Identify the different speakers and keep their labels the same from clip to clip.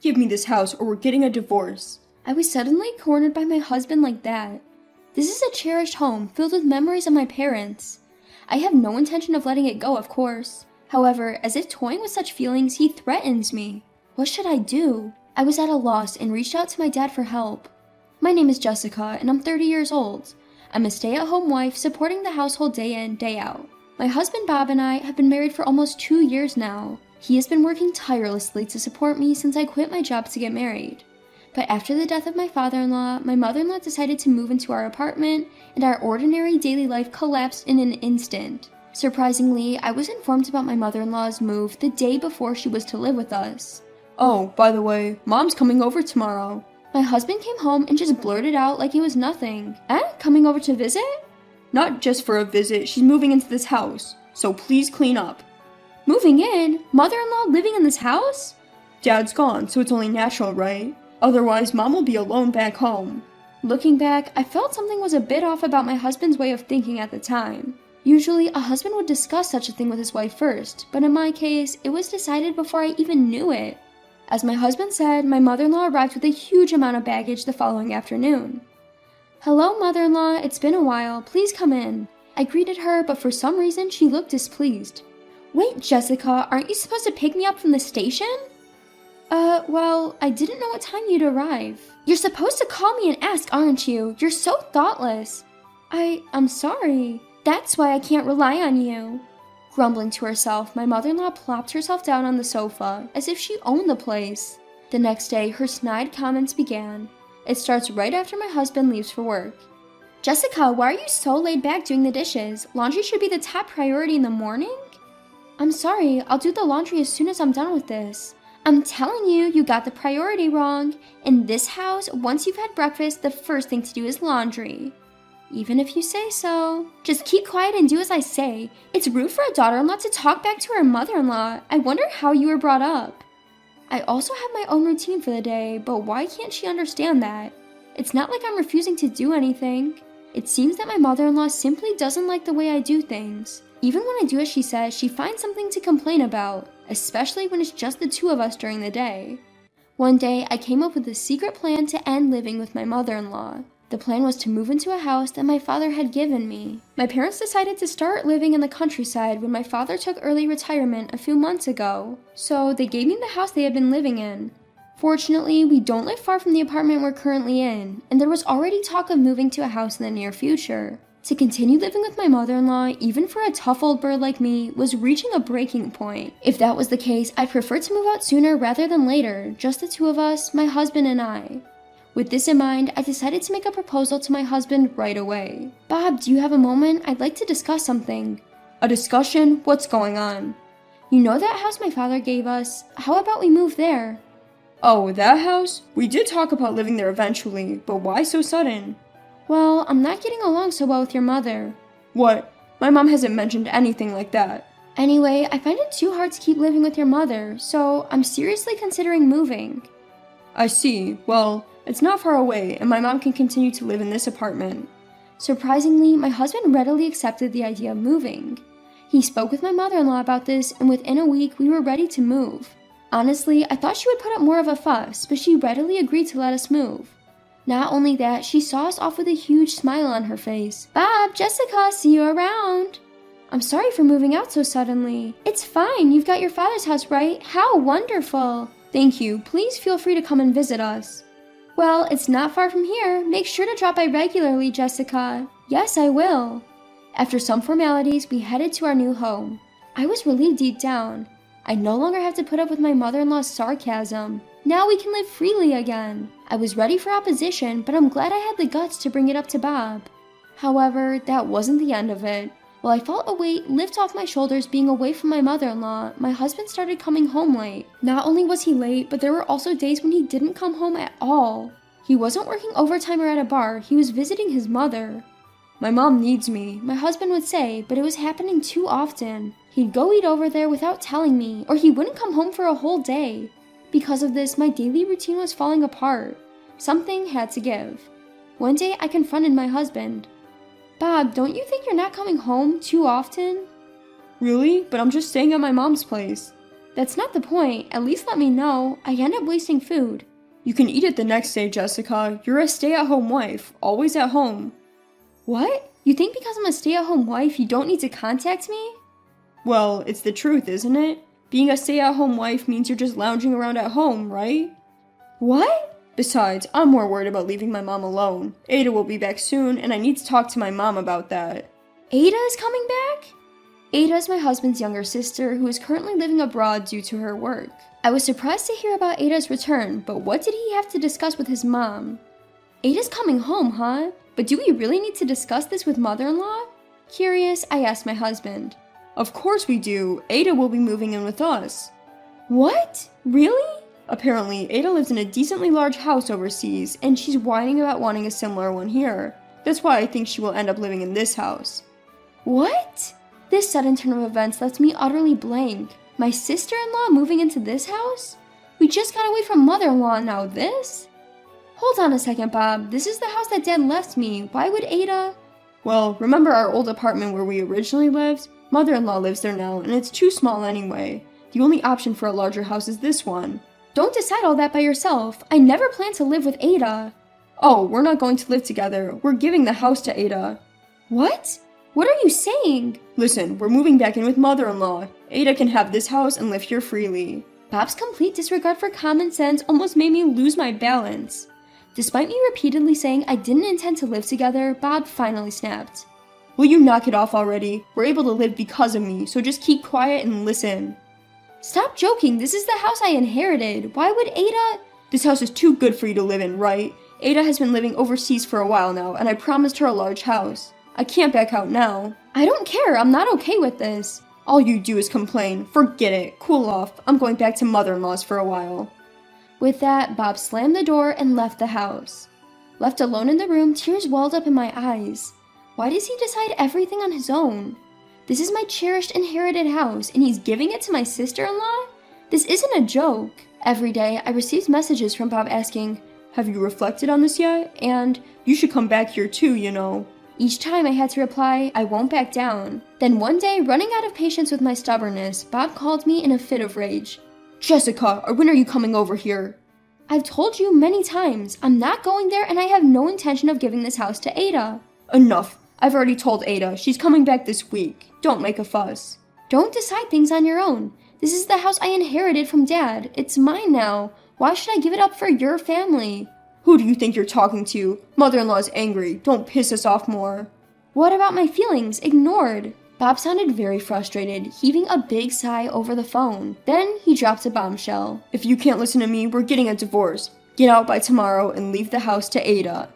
Speaker 1: Give me this house or we're getting a divorce.
Speaker 2: I was suddenly cornered by my husband like that. This is a cherished home filled with memories of my parents. I have no intention of letting it go, of course. However, as if toying with such feelings, he threatens me. What should I do? I was at a loss and reached out to my dad for help. My name is Jessica, and I'm 30 years old. I'm a stay-at-home wife supporting the household day in, day out. My husband Bob and I have been married for almost 2 years now. He has been working tirelessly to support me since I quit my job to get married. But after the death of my father-in-law, my mother-in-law decided to move into our apartment, and our ordinary daily life collapsed in an instant. Surprisingly, I was informed about my mother-in-law's move the day before she was to live with us.
Speaker 1: Oh, by the way, Mom's coming over tomorrow.
Speaker 2: My husband came home and just blurted out like it was nothing. Coming over to visit?
Speaker 1: Not just for a visit, she's moving into this house, so please clean up.
Speaker 2: Moving in? Mother-in-law living in this house?
Speaker 1: Dad's gone, so it's only natural, right? Otherwise, Mom will be alone back home.
Speaker 2: Looking back, I felt something was a bit off about my husband's way of thinking at the time. Usually, a husband would discuss such a thing with his wife first, but in my case, it was decided before I even knew it. As my husband said, my mother-in-law arrived with a huge amount of baggage the following afternoon. "Hello, mother-in-law, it's been a while, please come in." I greeted her, but for some reason, she looked displeased. "Wait, Jessica, aren't you supposed to pick me up from the station?" Well, I didn't know what time you'd arrive." "You're supposed to call me and ask, aren't you? You're so thoughtless." I'm sorry. That's why I can't rely on you." Grumbling to herself, my mother-in-law plopped herself down on the sofa, as if she owned the place. The next day, her snide comments began. It starts right after my husband leaves for work. "Jessica, why are you so laid back doing the dishes? Laundry should be the top priority in the morning?" "I'm sorry, I'll do the laundry as soon as I'm done with this." "I'm telling you, you got the priority wrong. In this house, once you've had breakfast, the first thing to do is laundry." "Even if you say so." "Just keep quiet and do as I say. It's rude for a daughter-in-law to talk back to her mother-in-law. I wonder how you were brought up." I also have my own routine for the day, but why can't she understand that? It's not like I'm refusing to do anything. It seems that my mother-in-law simply doesn't like the way I do things. Even when I do as she says, she finds something to complain about, especially when it's just the two of us during the day. One day, I came up with a secret plan to end living with my mother-in-law. The plan was to move into a house that my father had given me. My parents decided to start living in the countryside when my father took early retirement a few months ago, so they gave me the house they had been living in. Fortunately, we don't live far from the apartment we're currently in, and there was already talk of moving to a house in the near future. To continue living with my mother-in-law, even for a tough old bird like me, was reaching a breaking point. If that was the case, I'd prefer to move out sooner rather than later, just the two of us, my husband and I. With this in mind, I decided to make a proposal to my husband right away. "Bob, do you have a moment? I'd like to discuss something."
Speaker 1: A discussion? What's going on?
Speaker 2: "You know that house my father gave us? How about we move there?"
Speaker 1: Oh, that house? We did talk about living there eventually, but why so sudden?
Speaker 2: "Well, I'm not getting along so well with your mother."
Speaker 1: What? My mom hasn't mentioned anything like that.
Speaker 2: "Anyway, I find it too hard to keep living with your mother, so I'm seriously considering moving."
Speaker 1: I see. Well, it's not far away, and my mom can continue to live in this apartment.
Speaker 2: Surprisingly, my husband readily accepted the idea of moving. He spoke with my mother-in-law about this, and within a week, we were ready to move. Honestly, I thought she would put up more of a fuss, but she readily agreed to let us move. Not only that, she saw us off with a huge smile on her face. "Bob, Jessica, see you around." "I'm sorry for moving out so suddenly." "It's fine, you've got your father's house, right? How wonderful."
Speaker 1: Thank you. Please feel free to come and visit us.
Speaker 2: "Well, it's not far from here. Make sure to drop by regularly, Jessica." "Yes, I will." After some formalities, we headed to our new home. I was relieved deep down. I no longer have to put up with my mother-in-law's sarcasm. Now we can live freely again. I was ready for opposition, but I'm glad I had the guts to bring it up to Bob. However, that wasn't the end of it. While I felt a weight lift off my shoulders being away from my mother-in-law, my husband started coming home late. Not only was he late, but there were also days when he didn't come home at all. He wasn't working overtime or at a bar, he was visiting his mother.
Speaker 1: My mom needs me,
Speaker 2: My husband would say, but it was happening too often. He'd go eat over there without telling me, or he wouldn't come home for a whole day. Because of this, my daily routine was falling apart. Something had to give. One day, I confronted my husband. "Bob, don't you think you're not coming home too often?"
Speaker 1: Really? But I'm just staying at my mom's place.
Speaker 2: That's not the point. At least let me know. I end up wasting food.
Speaker 1: You can eat it the next day, Jessica. You're a stay-at-home wife, always at home.
Speaker 2: What? You think because I'm a stay-at-home wife, you don't need to contact me?
Speaker 1: Well, it's the truth, isn't it? Being a stay-at-home wife means you're just lounging around at home, right?
Speaker 2: What?
Speaker 1: Besides, I'm more worried about leaving my mom alone. Ada will be back soon, and I need to talk to my mom about that.
Speaker 2: Ada is coming back? Ada is my husband's younger sister who is currently living abroad due to her work. I was surprised to hear about Ada's return, but what did he have to discuss with his mom? Ada's coming home, huh? But do we really need to discuss this with mother-in-law? Curious, I asked my husband.
Speaker 1: Of course we do. Ada will be moving in with us.
Speaker 2: What? Really?
Speaker 1: Apparently, Ada lives in a decently large house overseas, and she's whining about wanting a similar one here. That's why I think she will end up living in this house.
Speaker 2: What? This sudden turn of events left me utterly blank. My sister-in-law moving into this house? We just got away from mother-in-law, now this? Hold on a second, Bob. This is the house that Dad left me. Why would Ada...
Speaker 1: Well, remember our old apartment where we originally lived? Mother-in-law lives there now, and it's too small anyway. The only option for a larger house is this one.
Speaker 2: Don't decide all that by yourself. I never planned to live with Ada.
Speaker 1: Oh, we're not going to live together. We're giving the house to Ada.
Speaker 2: What? What are you saying?
Speaker 1: Listen, we're moving back in with mother-in-law. Ada can have this house and live here freely.
Speaker 2: Bob's complete disregard for common sense almost made me lose my balance. Despite me repeatedly saying I didn't intend to live together, Bob finally snapped.
Speaker 1: Will you knock it off already? We're able to live because of me, so just keep quiet and listen.
Speaker 2: Stop joking, this is the house I inherited. Why would Ada...
Speaker 1: This house is too good for you to live in, right? Ada has been living overseas for a while now, and I promised her a large house. I can't back out now.
Speaker 2: I don't care, I'm not okay with this.
Speaker 1: All you do is complain. Forget it. Cool off. I'm going back to mother-in-law's for a while.
Speaker 2: With that, Bob slammed the door and left the house. Left alone in the room, tears welled up in my eyes. Why does he decide everything on his own? This is my cherished inherited house, and he's giving it to my sister-in-law? This isn't a joke. Every day, I received messages from Bob asking, "Have you reflected on this yet?" And, "You should come back here too, you know." Each time I had to reply, "I won't back down." Then one day, running out of patience with my stubbornness, Bob called me in a fit of rage. "Jessica, when are you coming over here?" "I've told you many times, I'm not going there and I have no intention of giving this house to Ada." "Enough. I've already told Ada. She's coming back this week. Don't make a fuss." "Don't decide things on your own. This is the house I inherited from Dad. It's mine now. Why should I give it up for your family?" "Who do you think you're talking to? Mother-in-law's angry. Don't piss us off more." "What about my feelings? Ignored." Bob sounded very frustrated, heaving a big sigh over the phone. Then he dropped a bombshell. "If you can't listen to me, we're getting a divorce. Get out by tomorrow and leave the house to Ada."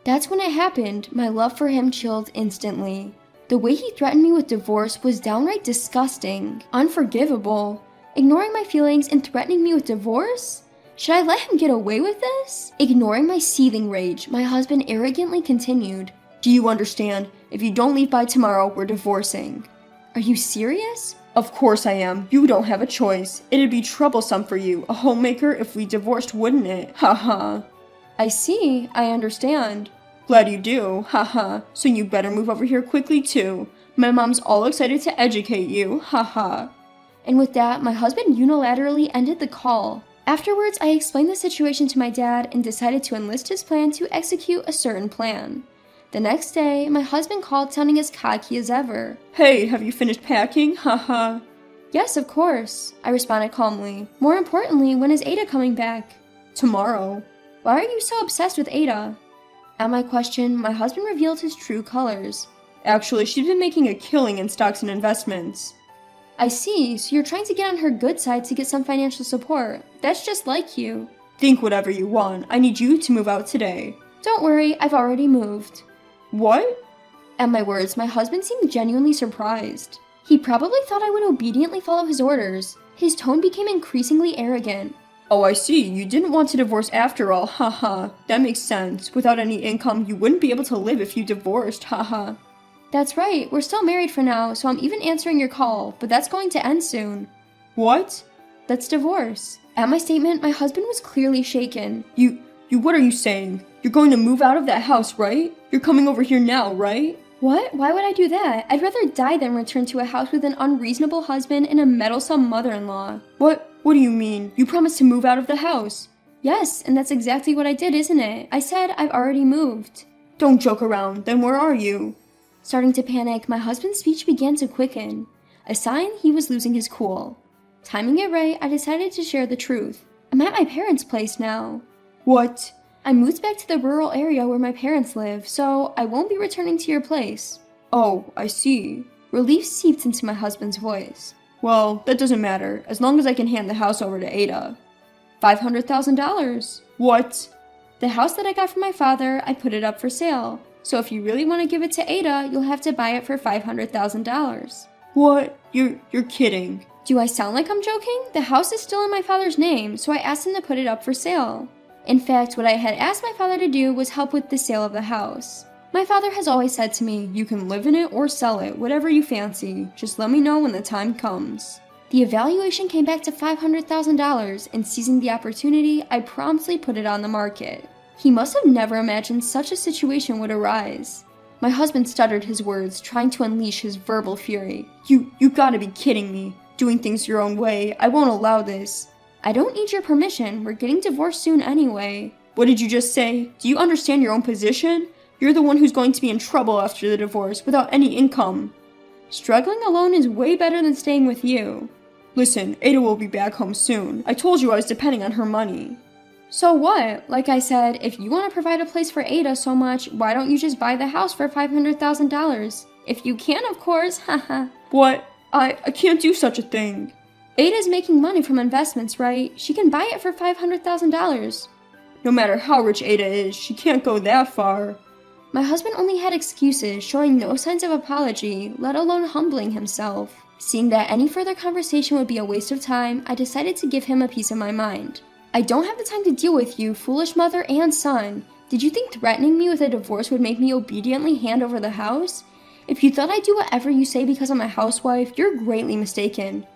Speaker 2: That's when it happened. My love for him chilled instantly. The way he threatened me with divorce was downright disgusting, unforgivable. Ignoring my feelings and threatening me with divorce? Should I let him get away with this? Ignoring my seething rage, my husband arrogantly continued, "Do you understand? If you don't leave by tomorrow, we're divorcing." "Are you serious?" "Of course I am. You don't have a choice. It'd be troublesome for you, a homemaker, if we divorced, wouldn't it? Ha ha." "I see. I understand." "Glad you do. Ha ha. So you better move over here quickly too. My mom's all excited to educate you. Ha ha." And with that, my husband unilaterally ended the call. Afterwards, I explained the situation to my dad and decided to enlist his plan to execute a certain plan. The next day, my husband called sounding as cocky as ever. "Hey, have you finished packing? Haha." "Yes, of course," I responded calmly. "More importantly, when is Ada coming back?" "Tomorrow." "Why are you so obsessed with Ada?" At my question, my husband revealed his true colors. "Actually, she's been making a killing in stocks and investments." "I see, so you're trying to get on her good side to get some financial support. That's just like you." "Think whatever you want. I need you to move out today." "Don't worry, I've already moved." "What?" At my words, my husband seemed genuinely surprised. He probably thought I would obediently follow his orders. His tone became increasingly arrogant. "Oh, I see. You didn't want to divorce after all. Haha. That makes sense. Without any income, you wouldn't be able to live if you divorced. Haha." "That's right. We're still married for now, so I'm even answering your call, but that's going to end soon." "What?" "That's divorce." At my statement, my husband was clearly shaken. You, what are you saying? You're going to move out of that house, right? You're coming over here now, right?" What? Why would I do that? I'd rather die than return to a house with an unreasonable husband and a meddlesome mother-in-law.
Speaker 1: What do you mean? You promised to move out of the house.
Speaker 2: Yes, and that's exactly what I did, isn't it? I said I've already moved.
Speaker 1: Don't joke around. Then where are you?
Speaker 2: Starting to panic, my husband's speech began to quicken, a sign he was losing his cool. Timing it right, I decided to share the truth. I'm at my parents' place now.
Speaker 1: What?
Speaker 2: I moved back to the rural area where my parents live, so I won't be returning to your place.
Speaker 1: Oh, I see.
Speaker 2: Relief seeped into my husband's voice.
Speaker 1: Well, that doesn't matter, as long as I can hand the house over to Ada.
Speaker 2: $500,000.
Speaker 1: What?
Speaker 2: The house that I got from my father, I put it up for sale. So if you really want to give it to Ada, you'll have to buy it for $500,000.
Speaker 1: What? You're kidding.
Speaker 2: Do I sound like I'm joking? The house is still in my father's name, so I asked him to put it up for sale. In fact, what I had asked my father to do was help with the sale of the house. My father has always said to me, you can live in it or sell it, whatever you fancy. Just let me know when the time comes. The evaluation came back to $500,000, and seizing the opportunity, I promptly put it on the market. He must have never imagined such a situation would arise. My husband stuttered his words, trying to unleash his verbal fury.
Speaker 1: You gotta be kidding me. Doing things your own way. I won't allow this.
Speaker 2: I don't need your permission. We're getting divorced soon anyway.
Speaker 1: What did you just say? Do you understand your own position? You're the one who's going to be in trouble after the divorce without any income.
Speaker 2: Struggling alone is way better than staying with you.
Speaker 1: Listen, Ada will be back home soon. I told you I was depending on her money.
Speaker 2: So what? Like I said, if you want to provide a place for Ada so much, why don't you just buy the house for $500,000? If you can, of course, haha.
Speaker 1: What? I can't do such a thing.
Speaker 2: Ada's making money from investments, right? She can buy it for $500,000.
Speaker 1: No matter how rich Ada is, she can't go that far.
Speaker 2: My husband only had excuses, showing no signs of apology, let alone humbling himself. Seeing that any further conversation would be a waste of time, I decided to give him a piece of my mind. I don't have the time to deal with you, foolish mother and son. Did you think threatening me with a divorce would make me obediently hand over the house? If you thought I'd do whatever you say because I'm a housewife, you're greatly mistaken.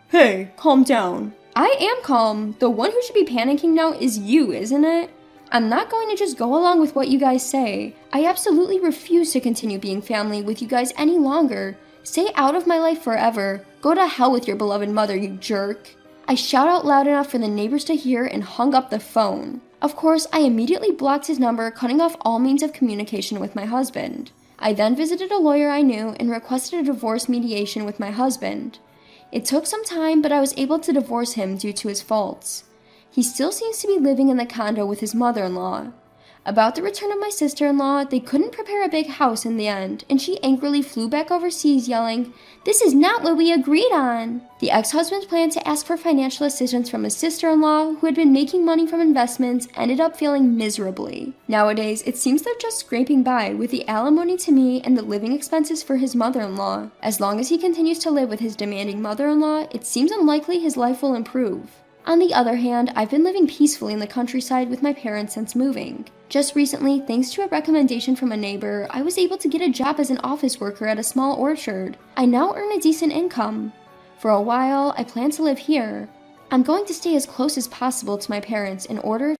Speaker 1: Hey, calm down.
Speaker 2: I am calm. The one who should be panicking now is you, isn't it? I'm not going to just go along with what you guys say. I absolutely refuse to continue being family with you guys any longer. Stay out of my life forever. Go to hell with your beloved mother, you jerk. I shout out loud enough for the neighbors to hear and hung up the phone. Of course, I immediately blocked his number, cutting off all means of communication with my husband. I then visited a lawyer I knew and requested a divorce mediation with my husband. It took some time, but I was able to divorce him due to his faults. He still seems to be living in the condo with his mother-in-law. About the return of my sister-in-law, they couldn't prepare a big house in the end, and she angrily flew back overseas yelling, "This is not what we agreed on!" The ex-husband's plan to ask for financial assistance from his sister-in-law, who had been making money from investments, ended up failing miserably. Nowadays, it seems they're just scraping by with the alimony to me and the living expenses for his mother-in-law. As long as he continues to live with his demanding mother-in-law, it seems unlikely his life will improve. On the other hand, I've been living peacefully in the countryside with my parents since moving. Just recently, thanks to a recommendation from a neighbor, I was able to get a job as an office worker at a small orchard. I now earn a decent income. For a while, I plan to live here. I'm going to stay as close as possible to my parents in order